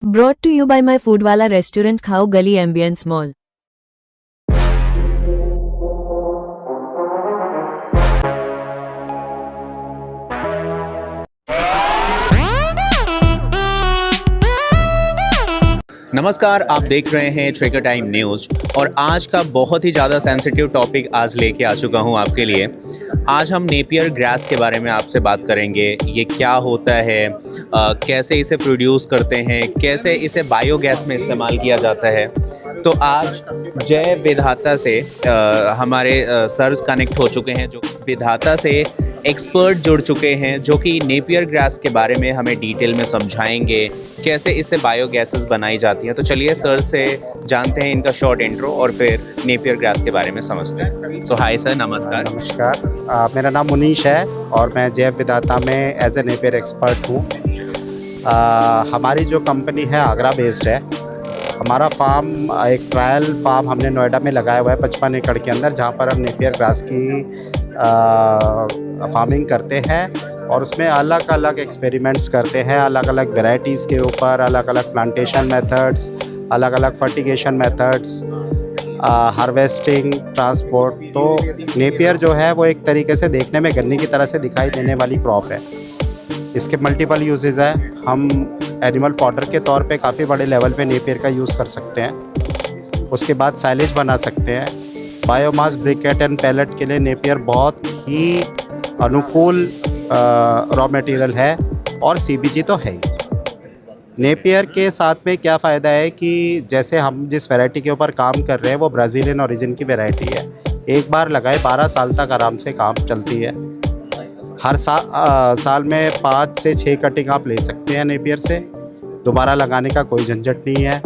Brought to you by my Foodwala restaurant Khao Gali Ambience Mall. नमस्कार, आप देख रहे हैं ट्रिगर टाइम न्यूज़ और आज का बहुत ही ज़्यादा सेंसिटिव टॉपिक आज लेके आ चुका हूं आपके लिए। आज हम नेपियर ग्रास के बारे में आपसे बात करेंगे। ये क्या होता है, कैसे इसे प्रोड्यूस करते हैं, कैसे इसे बायोगैस में इस्तेमाल किया जाता है। तो आज जय विधाता से हमारे सर कनेक्ट हो चुके हैं, जो विधाता से एक्सपर्ट जुड़ चुके हैं, जो कि नेपियर ग्रास के बारे में हमें डिटेल में समझाएंगे कैसे इससे बायोगैसेस बनाई जाती हैं। तो चलिए सर से जानते हैं इनका शॉर्ट इंट्रो और फिर नेपियर ग्रास के बारे में समझते हैं। सो हाय सर, नमस्कार। नमस्कार, मेरा नाम मुनीश है और मैं जय विधाता में एज ए नेपियर एक्सपर्ट हूँ। हमारी जो कंपनी है आगरा बेस्ड है। हमारा फार्म एक ट्रायल फार्म हमने नोएडा में लगाया हुआ है 55 एकड़ के अंदर, जहाँ पर हम नेपियर ग्रास की फार्मिंग करते हैं और उसमें अलग अलग एक्सपेरिमेंट्स करते हैं, अलग अलग वेराइटीज़ के ऊपर, अलग अलग प्लांटेशन मेथड्स, अलग अलग फर्टिगेशन मेथड्स, हार्वेस्टिंग, ट्रांसपोर्ट। तो नेपियर जो है वो एक तरीके से देखने में गन्ने की तरह से दिखाई देने वाली क्रॉप है। इसके मल्टीपल यूजेस है। हम एनिमल फॉडर के तौर पे काफ़ी बड़े लेवल पे नेपियर का यूज़ कर सकते हैं। उसके बाद साइलेज बना सकते हैं। बायोमास ब्रिकेट एंड पैलेट के लिए नेपियर बहुत ही अनुकूल रॉ मटेरियल है और सीबीजी तो है ही। नेपियर के साथ में क्या फ़ायदा है कि जैसे हम जिस वैरायटी के ऊपर काम कर रहे हैं वो ब्राज़ीलियन ओरिजिन की वैरायटी है। एक बार लगाए 12 साल तक आराम से काम चलती है। हर साल में 5 से 6 कटिंग आप ले सकते हैं नेपियर से। दोबारा लगाने का कोई झंझट नहीं है,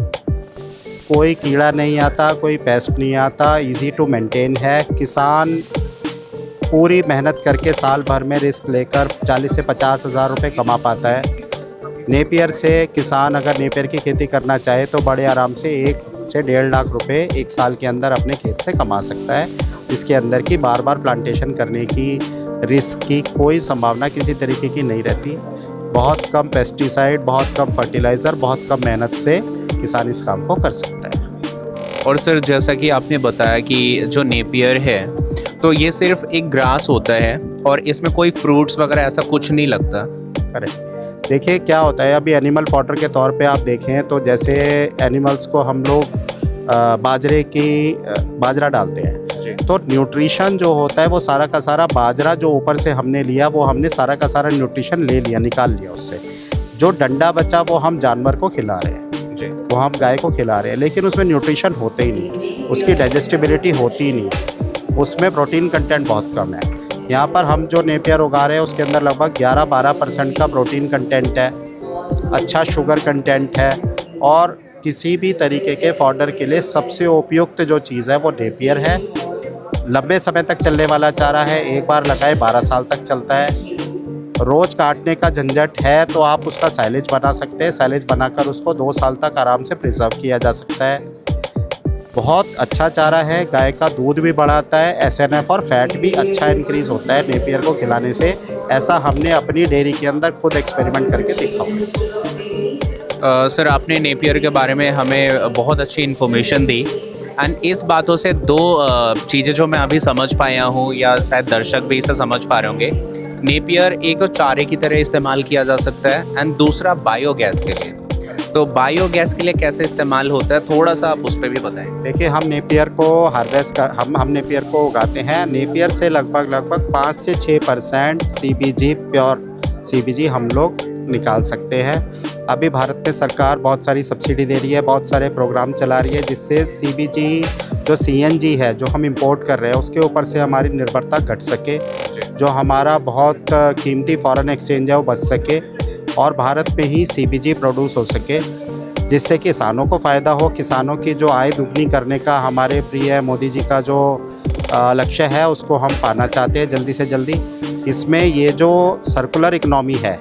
कोई कीड़ा नहीं आता, कोई पेस्ट नहीं आता, इजी टू मेंटेन है। किसान पूरी मेहनत करके साल भर में रिस्क लेकर 40 से 50 हज़ार रुपये कमा पाता है। नेपियर से किसान अगर नेपियर की खेती करना चाहे तो बड़े आराम से 1 से 1.5 लाख रुपए एक साल के अंदर अपने खेत से कमा सकता है। इसके अंदर की बार बार प्लांटेशन करने की रिस्क की कोई संभावना किसी तरीके की नहीं रहती। बहुत कम पेस्टिसाइड, बहुत कम फर्टिलाइज़र, बहुत कम मेहनत से किसान इस काम को कर सकता है। और सर, जैसा कि आपने बताया कि जो नेपियर है तो ये सिर्फ एक ग्रास होता है और इसमें कोई फ्रूट्स वगैरह ऐसा कुछ नहीं लगता। करेक्ट। देखिए क्या होता है, अभी एनिमल फॉडर के तौर पे आप देखें तो जैसे एनिमल्स को हम लोग बाजरा डालते हैं, तो न्यूट्रिशन जो होता है वो सारा का सारा बाजरा जो ऊपर से हमने लिया वो हमने सारा का सारा न्यूट्रिशन ले लिया, निकाल लिया उससे। जो डंडा बचा वो हम जानवर को खिला रहे हैं, वो हम गाय को खिला रहे हैं, लेकिन उसमें न्यूट्रिशन होते ही नहीं, उसकी डाइजेस्टिबिलिटी होती ही नहीं, उसमें प्रोटीन कंटेंट बहुत कम है। यहाँ पर हम जो नेपियर उगा रहे हैं उसके अंदर लगभग 11-12% का प्रोटीन कंटेंट है, अच्छा शुगर कंटेंट है और किसी भी तरीके के फॉडर के लिए सबसे उपयुक्त जो चीज़ है वो नेपियर है। लंबे समय तक चलने वाला चारा है, एक बार लगाए 12 साल तक चलता है। रोज़ काटने का झंझट है तो आप उसका साइलेज बना सकते हैं। साइलेज बनाकर उसको 2 साल तक आराम से प्रिजर्व किया जा सकता है। बहुत अच्छा चारा है, गाय का दूध भी बढ़ाता है, एसएनएफ और फैट भी अच्छा इंक्रीज़ होता है नेपियर को खिलाने से। ऐसा हमने अपनी डेयरी के अंदर खुद एक्सपेरिमेंट करके देखा हुआ। सर, आपने नेपियर के बारे में हमें बहुत अच्छी इन्फॉर्मेशन दी एंड इस बातों से 2 चीज़ें जो मैं अभी समझ पाया हूँ या शायद दर्शक भी इसे समझ पा रहे होंगे। नेपियर एक तो चारे की तरह इस्तेमाल किया जा सकता है एंड दूसरा बायोगैस के लिए। तो बायोगैस के लिए कैसे इस्तेमाल होता है, थोड़ा सा आप उस पर भी बताएं। देखिए, हम नेपियर को हार्वेस्ट कर हम नेपियर को उगाते हैं। नेपियर से लगभग 5 से 6% सीबीजी, प्योर सीबीजी हम लोग निकाल सकते हैं। अभी भारत में सरकार बहुत सारी सब्सिडी दे रही है, बहुत सारे प्रोग्राम चला रही है, जिससे सीबीजी जो सीएनजी है जो हम इंपोर्ट कर रहे हैं उसके ऊपर से हमारी निर्भरता घट सके, जो हमारा बहुत कीमती फॉरेन एक्सचेंज है वो बच सके और भारत में ही सीबीजी प्रोड्यूस हो सके, जिससे किसानों को फ़ायदा हो। किसानों की जो आय दुगनी करने का हमारे प्रिय मोदी जी का जो लक्ष्य है उसको हम पाना चाहते हैं जल्दी से जल्दी। इसमें ये जो सर्कुलर इकनॉमी है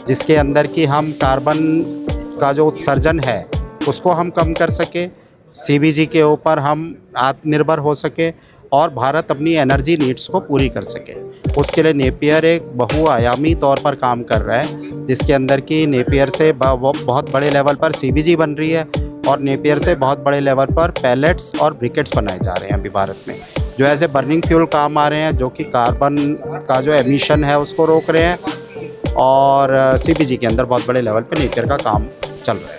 जिसके अंदर कि हम कार्बन का जो उत्सर्जन है उसको हम कम कर सके, सीबीजी के ऊपर हम आत्मनिर्भर हो सके और भारत अपनी एनर्जी नीड्स को पूरी कर सके। उसके लिए नेपियर एक बहुआयामी तौर पर काम कर रहा है, जिसके अंदर की नेपियर से बहुत बड़े लेवल पर सीबीजी बन रही है और नेपियर से बहुत बड़े लेवल पर पैलेट्स और ब्रिकेट्स बनाए जा रहे हैं अभी भारत में, जो एज ए बर्निंग फ्यूल काम आ रहे हैं, जो कि कार्बन का जो एमिशन है उसको रोक रहे हैं और सीबीजी के अंदर बहुत बड़े लेवल पे नेपियर का काम चल रहा है।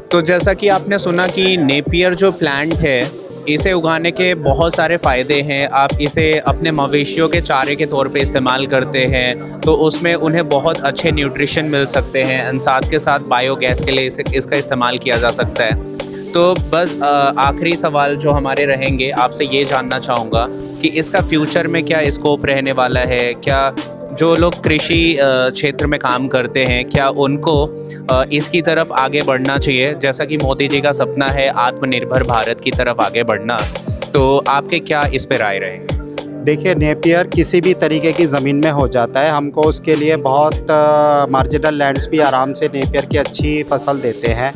तो जैसा कि आपने सुना कि नेपियर जो प्लांट है, इसे उगाने के बहुत सारे फ़ायदे हैं। आप इसे अपने मवेशियों के चारे के तौर पे इस्तेमाल करते हैं तो उसमें उन्हें बहुत अच्छे न्यूट्रिशन मिल सकते हैं एंड साथ के साथ बायोगैस के लिए इसका इस्तेमाल किया जा सकता है। तो बस आखिरी सवाल जो हमारे रहेंगे, आपसे ये जानना चाहूँगा कि इसका फ्यूचर में क्या स्कोप रहने वाला है? क्या जो लोग कृषि क्षेत्र में काम करते हैं, क्या उनको इसकी तरफ आगे बढ़ना चाहिए? जैसा कि मोदी जी का सपना है आत्मनिर्भर भारत की तरफ आगे बढ़ना, तो आपके क्या इस पे राय रहेंगे? देखिए, नेपियर किसी भी तरीके की ज़मीन में हो जाता है। हमको उसके लिए बहुत मार्जिनल लैंड्स भी आराम से नेपियर की अच्छी फसल देते हैं।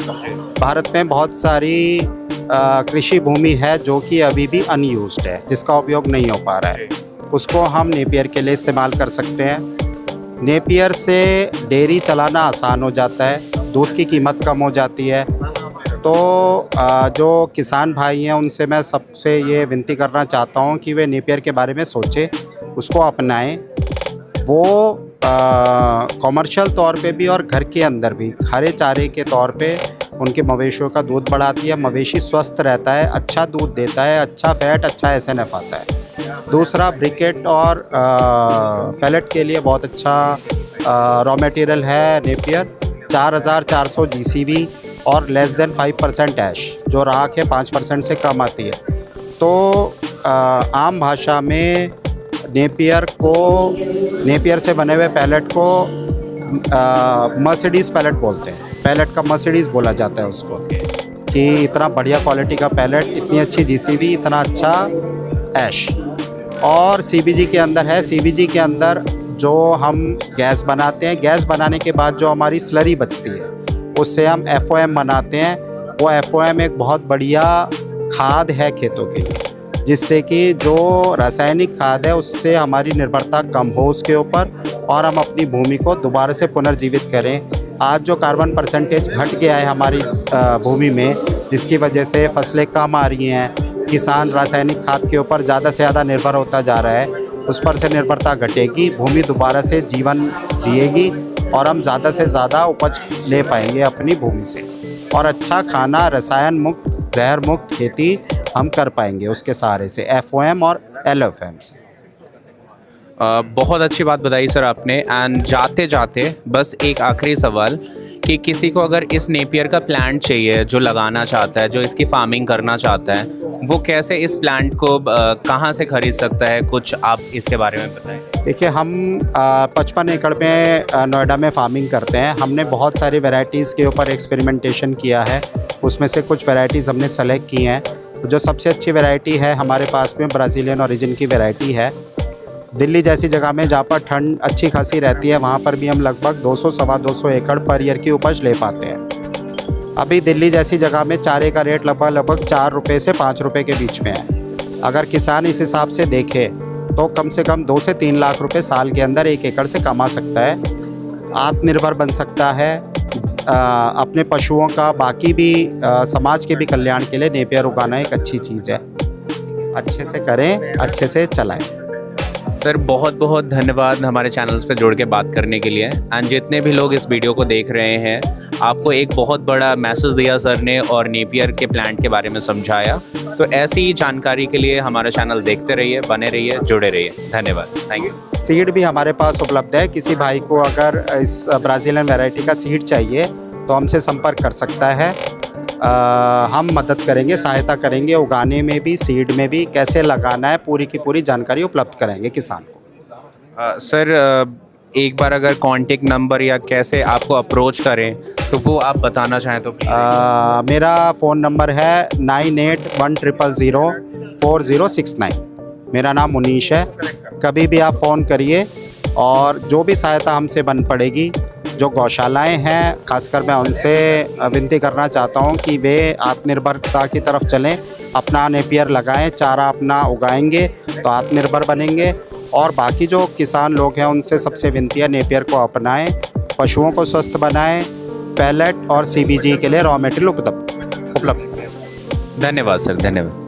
भारत में बहुत सारी कृषि भूमि है जो कि अभी भी अनयूज्ड है, जिसका उपयोग नहीं हो पा रहा है, उसको हम नेपियर के लिए इस्तेमाल कर सकते हैं। नेपियर से डेयरी चलाना आसान हो जाता है, दूध की कीमत कम हो जाती है। तो जो किसान भाई हैं उनसे मैं सबसे ये विनती करना चाहता हूँ कि वे नेपियर के बारे में सोचें, उसको अपनाएं। वो कॉमर्शियल तौर पे भी और घर के अंदर भी हरे चारे के तौर पे उनके मवेशियों का दूध बढ़ाती है, मवेशी स्वस्थ रहता है, अच्छा दूध देता है, अच्छा फैट, अच्छा एसएनएफ आता है। दूसरा, ब्रिकेट और पैलेट के लिए बहुत अच्छा रॉ मटेरियल है नेपियर। 4400 जीसीबी और लेस देन 5% ऐश, जो राख है 5% से कम आती है। तो आम भाषा में नेपियर से बने हुए पैलेट को मर्सिडीज़ पैलेट बोलते हैं। पैलेट का मर्सिडीज़ बोला जाता है उसको, कि इतना बढ़िया क्वालिटी का पैलेट, इतनी अच्छी जीसीबी, इतना अच्छा ऐश। और सीबीजी के अंदर है, सीबीजी के अंदर जो हम गैस बनाते हैं, गैस बनाने के बाद जो हमारी स्लरी बचती है उससे हम एफओएम बनाते हैं। वो एफओएम एक बहुत बढ़िया खाद है खेतों के लिए, जिससे कि जो रासायनिक खाद है उससे हमारी निर्भरता कम हो उसके ऊपर और हम अपनी भूमि को दोबारा से पुनर्जीवित करें। आज जो कार्बन परसेंटेज घट गया है हमारी भूमि में, जिसकी वजह से फसलें कम आ रही हैं, किसान रासायनिक खाद के ऊपर ज़्यादा से ज़्यादा निर्भर होता जा रहा है, उस पर से निर्भरता घटेगी, भूमि दोबारा से जीवन जिएगी और हम ज़्यादा से ज़्यादा उपज ले पाएंगे अपनी भूमि से, और अच्छा खाना, रसायन मुक्त, जहर मुक्त खेती हम कर पाएंगे उसके सहारे से, एफओएम और एलएफएम से। बहुत अच्छी बात बताई सर आपने। एंड जाते जाते बस एक आखिरी सवाल कि किसी को अगर इस नेपियर का प्लांट चाहिए, जो लगाना चाहता है, जो इसकी फार्मिंग करना चाहता है, वो कैसे इस प्लांट को कहाँ से खरीद सकता है? कुछ आप इसके बारे में बताएं। देखिए, हम 55 एकड़ में नोएडा में फार्मिंग करते हैं। हमने बहुत सारी वैरायटीज़ के ऊपर एक्सपेरिमेंटेशन किया है, उसमें से कुछ वैरायटीज़ हमने सेलेक्ट की हैं। जो सबसे अच्छी वैरायटी है हमारे पास में ब्राज़ीलियन ओरिजिन की वैरायटी है। दिल्ली जैसी जगह में जहाँ पर ठंड अच्छी खासी रहती है, वहाँ पर भी हम लगभग 200-225 एकड़ पर ईयर की उपज ले पाते हैं। अभी दिल्ली जैसी जगह में चारे का रेट लगभग 4 रुपये से 5 रुपये के बीच में है। अगर किसान इस हिसाब से देखे तो कम से कम 2 से 3 लाख रुपए साल के अंदर 1 एकड़ से कमा सकता है, आत्मनिर्भर बन सकता है। अपने पशुओं का, बाकी भी समाज के भी कल्याण के लिए नेपियर उगाना एक अच्छी चीज़ है। अच्छे से करें, अच्छे से चलाएं। सर बहुत बहुत धन्यवाद हमारे चैनल्स पे जुड़ के बात करने के लिए। एंड जितने भी लोग इस वीडियो को देख रहे हैं, आपको एक बहुत बड़ा मैसेज दिया सर ने और नेपियर के प्लांट के बारे में समझाया। तो ऐसी ही जानकारी के लिए हमारा चैनल देखते रहिए, बने रहिए, जुड़े रहिए। धन्यवाद, थैंक यू। सीड भी हमारे पास उपलब्ध है। किसी भाई को अगर इस ब्राज़ीलियन वैरायटी का सीड चाहिए तो हमसे संपर्क कर सकता है। हम मदद करेंगे, सहायता करेंगे, उगाने में भी, सीड में भी, कैसे लगाना है, पूरी की पूरी जानकारी उपलब्ध कराएंगे किसान को। सर एक बार अगर कांटेक्ट नंबर या कैसे आपको अप्रोच करें तो वो आप बताना चाहें तो मेरा फ़ोन नंबर है 9810004069। मेरा नाम मुनीश है। कभी भी आप फ़ोन करिए और जो भी सहायता हमसे बन पड़ेगी जो गौशालाएं हैं, खासकर मैं उनसे विनती करना चाहता हूं कि वे आत्मनिर्भरता की तरफ चलें, अपना नेपियर लगाएं, चारा अपना उगाएंगे तो आत्मनिर्भर बनेंगे। और बाकी जो किसान लोग हैं उनसे सबसे विनती है नेपियर को अपनाएं, पशुओं को स्वस्थ बनाएं, पैलेट और CBG के लिए रॉ मटेरियल उपलब्ध। धन्यवाद सर, धन्यवाद।